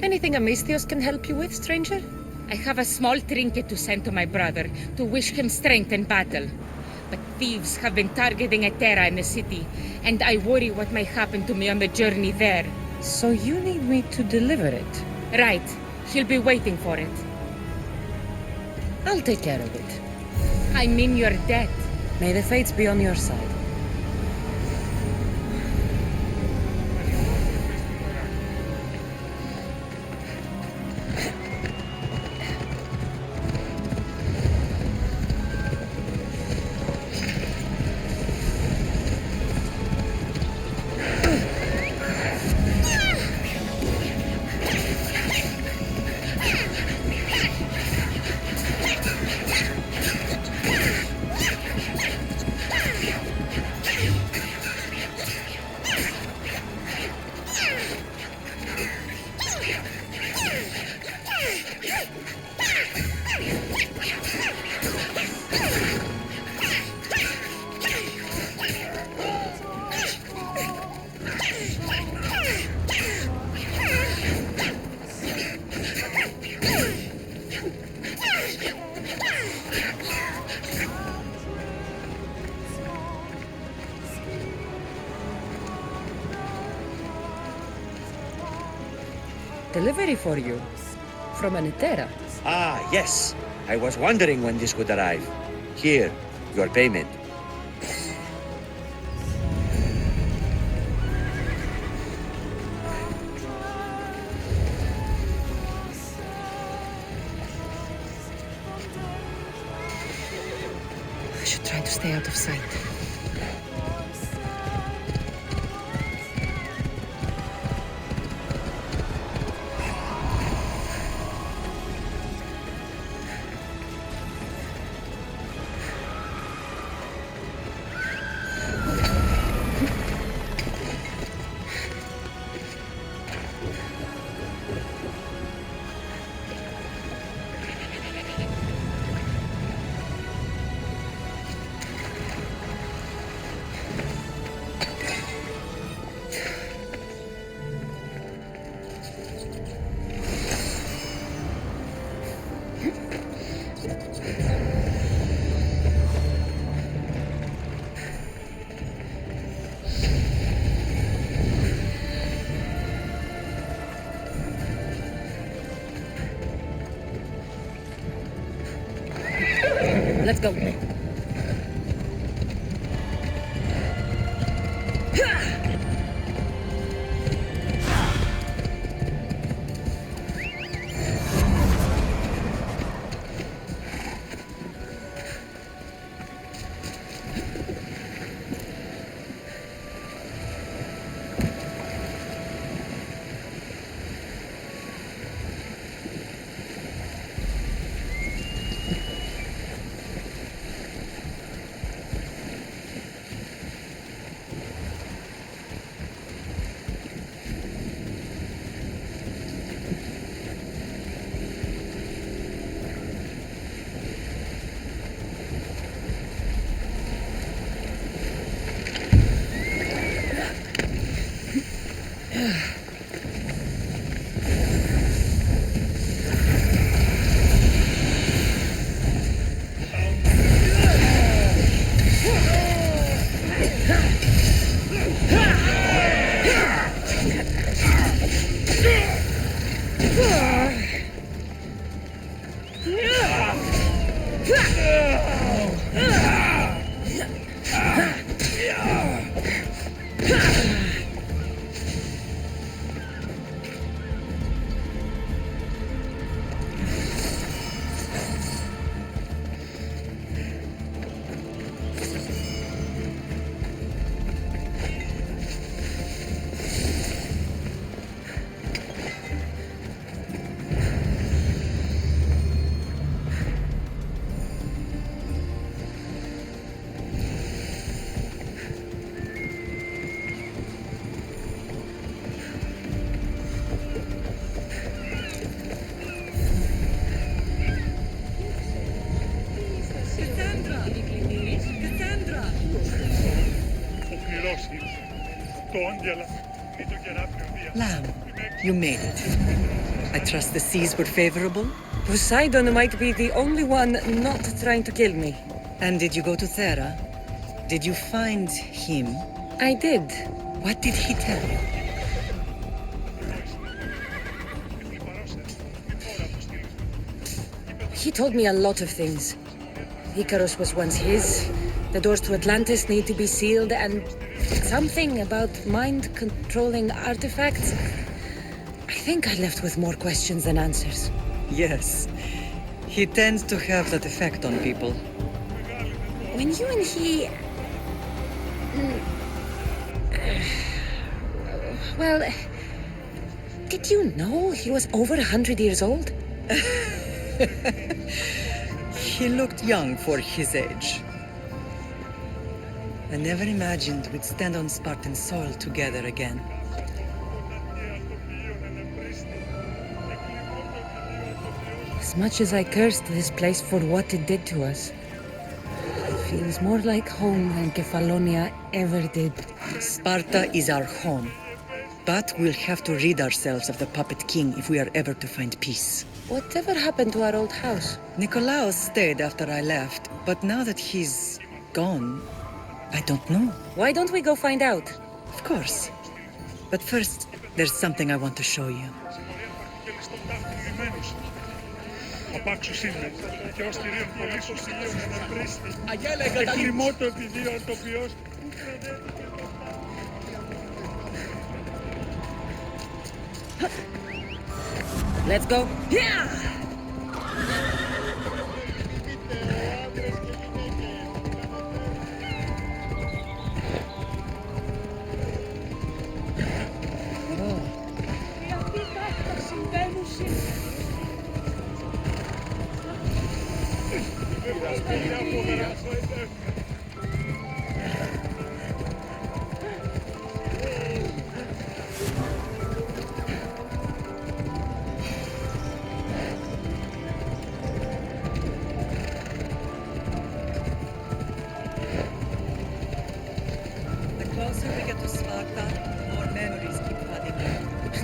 Anything Amistios can help you with, stranger? I have a small trinket to send to my brother, to wish him strength in battle. But thieves have been targeting Etera in the city, and I worry what might happen to me on the journey there. So you need me to deliver it? Right. He'll be waiting for it. I'll take care of it. I mean your debt. May the fates be on your side. Delivery for you. From an Etera. Ah, yes. I was wondering when this would arrive. Here, your payment. I should try to stay out of sight. Let's go. Lamb, you made it. I trust the seas were favorable. Poseidon might be the only one not trying to kill me. And did you go to Thera? Did you find him? I did. What did he tell you? He told me a lot of things. Icarus was once his. The doors to Atlantis need to be sealed, and something about mind-controlling artifacts. I think I left with more questions than answers. Yes. He tends to have that effect on people. When you and he... Well, did you know he was over 100 years old? He looked young for his age. I never imagined we'd stand on Spartan soil together again. As much as I cursed this place for what it did to us, it feels more like home than Kefalonia ever did. Sparta is our home. But we'll have to rid ourselves of the puppet king if we are ever to find peace. Whatever happened to our old house? Nikolaos stayed after I left, but now that he's gone, I don't know. Why don't we go find out? Of course. But first, there's something I want to show you. Απάξου σήμερα και ως κυρίων πολίσου σημείων αναπρίστη και κλιμότο επιδίω αρτοπιός. Let's go. Yeah!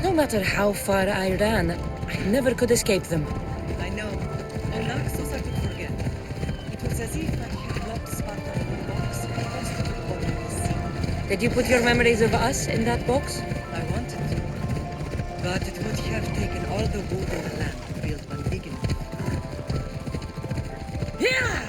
No matter how far I ran, I never could escape them. I know. On Naxos I could forget. It was as if I had locked Sparta in a box and posted it on the sea. Did you put your memories of us in that box? I wanted to. But it would have taken all the wood in the land to build one big enough. Yeah!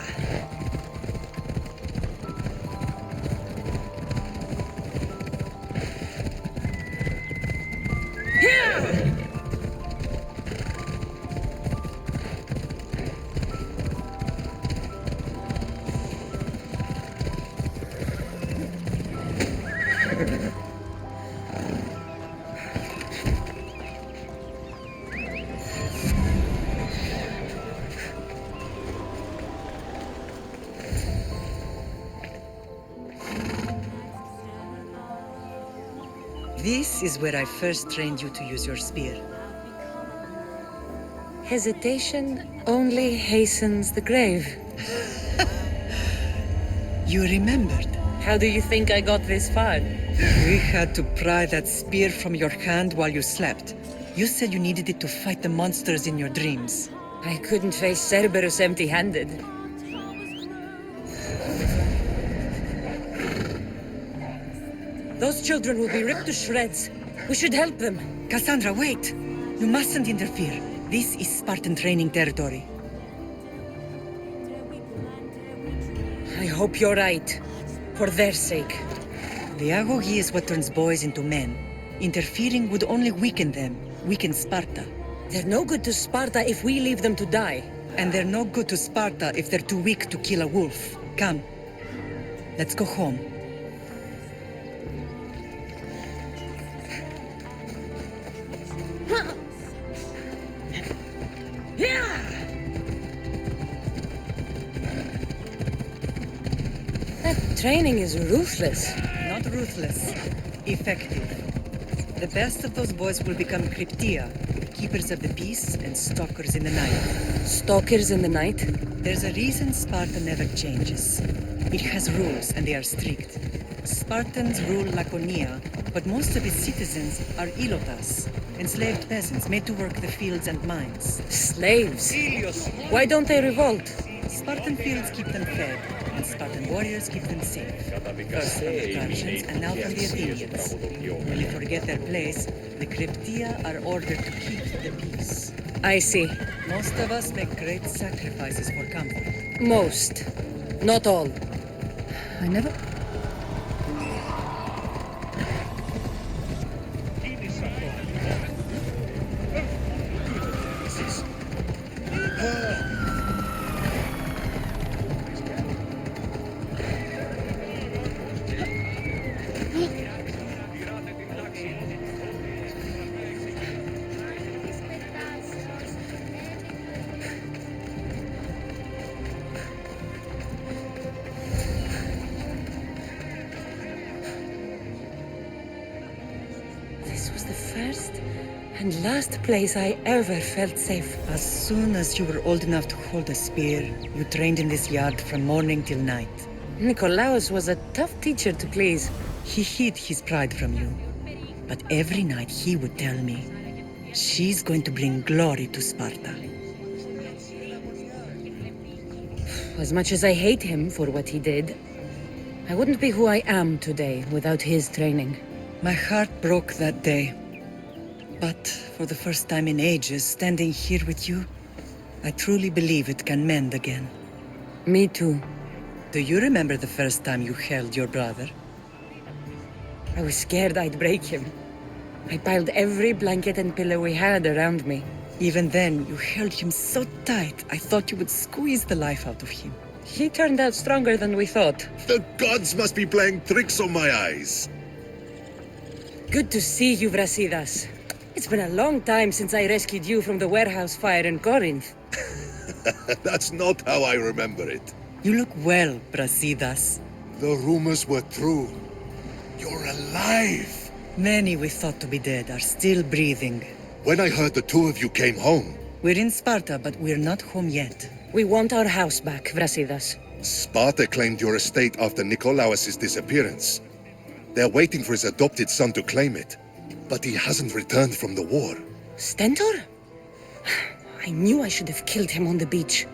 This is where I first trained you to use your spear. Hesitation only hastens the grave. You remembered. How do you think I got this far? We had to pry that spear from your hand while you slept. You said you needed it to fight the monsters in your dreams. I couldn't face Cerberus empty-handed. Those children will be ripped to shreds. We should help them. Cassandra, wait! You mustn't interfere. This is Spartan training territory. I hope you're right. For their sake. The agogi is what turns boys into men. Interfering would only weaken them, weaken Sparta. They're no good to Sparta if we leave them to die. And they're no good to Sparta if they're too weak to kill a wolf. Come. Let's go home. That training is ruthless. Not ruthless. Effective. The best of those boys will become Cryptia, keepers of the peace and stalkers in the night. Stalkers in the night? There's a reason Sparta never changes. It has rules and they are strict. Spartans rule Laconia, but most of his citizens are ilotas, enslaved peasants made to work the fields and mines. Slaves? Why don't they revolt? Spartan fields keep them fed, and Spartan warriors keep them safe. First from the Persians, and now from the Athenians. When you forget their place, the Cryptia are ordered to keep the peace. I see. Most of us make great sacrifices for comfort. Most. Not all. I never... This was the first and last place I ever felt safe. As soon as you were old enough to hold a spear, you trained in this yard from morning till night. Nikolaos was a tough teacher to please. He hid his pride from you. But every night he would tell me, she's going to bring glory to Sparta. As much as I hate him for what he did, I wouldn't be who I am today without his training. My heart broke that day. But for the first time in ages, standing here with you, I truly believe it can mend again. Me too. Do you remember the first time you held your brother? I was scared I'd break him. I piled every blanket and pillow we had around me. Even then, you held him so tight, I thought you would squeeze the life out of him. He turned out stronger than we thought. The gods must be playing tricks on my eyes. Good to see you, Brasidas. It's been a long time since I rescued you from the warehouse fire in Corinth. That's not how I remember it. You look well, Brasidas. The rumors were true. You're alive. Many we thought to be dead are still breathing. When I heard the two of you came home, We're in Sparta, but we're not home yet. We want our house back, Brasidas. Sparta claimed your estate after Nikolaos' disappearance. They're waiting for his adopted son to claim it. But he hasn't returned from the war. Stentor? I knew I should have killed him on the beach.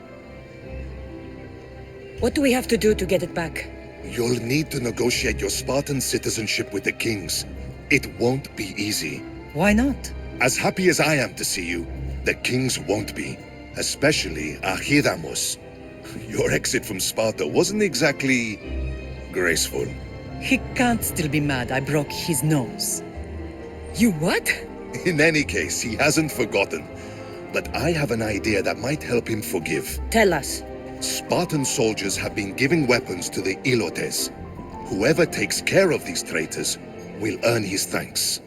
What do we have to do to get it back? You'll need to negotiate your Spartan citizenship with the kings. It won't be easy. Why not? As happy as I am to see you, the kings won't be. Especially Archidamos. Your exit from Sparta wasn't exactly graceful. He can't still be mad I broke his nose. You what? In any case, he hasn't forgotten. But I have an idea that might help him forgive. Tell us. Spartan soldiers have been giving weapons to the Ilotes. Whoever takes care of these traitors will earn his thanks.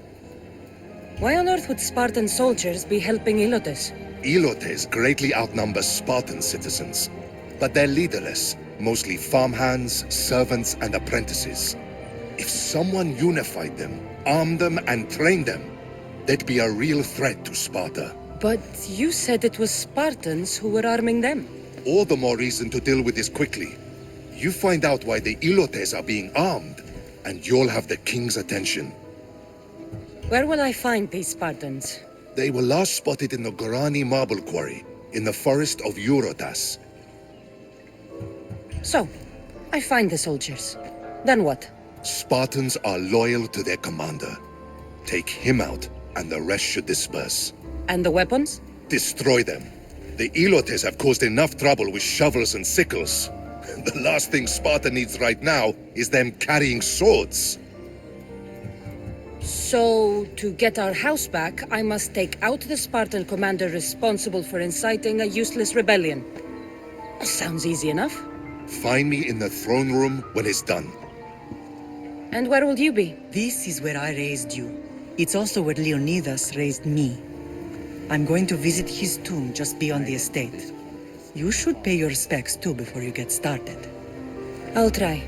Why on earth would Spartan soldiers be helping Ilotes? Ilotes greatly outnumber Spartan citizens, but they're leaderless, mostly farmhands, servants, and apprentices. If someone unified them, armed them, and trained them, they'd be a real threat to Sparta. But you said it was Spartans who were arming them. All the more reason to deal with this quickly. You find out why the Ilotes are being armed, and you'll have the king's attention. Where will I find these Spartans? They were last spotted in the Gorani marble quarry, in the forest of Eurotas. So, I find the soldiers. Then what? Spartans are loyal to their commander. Take him out, and the rest should disperse. And the weapons? Destroy them. The Ilotes have caused enough trouble with shovels and sickles. The last thing Sparta needs right now is them carrying swords. So, to get our house back, I must take out the Spartan commander responsible for inciting a useless rebellion. Sounds easy enough. Find me in the throne room when it's done. And where will you be? This is where I raised you. It's also where Leonidas raised me. I'm going to visit his tomb just beyond the estate. You should pay your respects too before you get started. I'll try.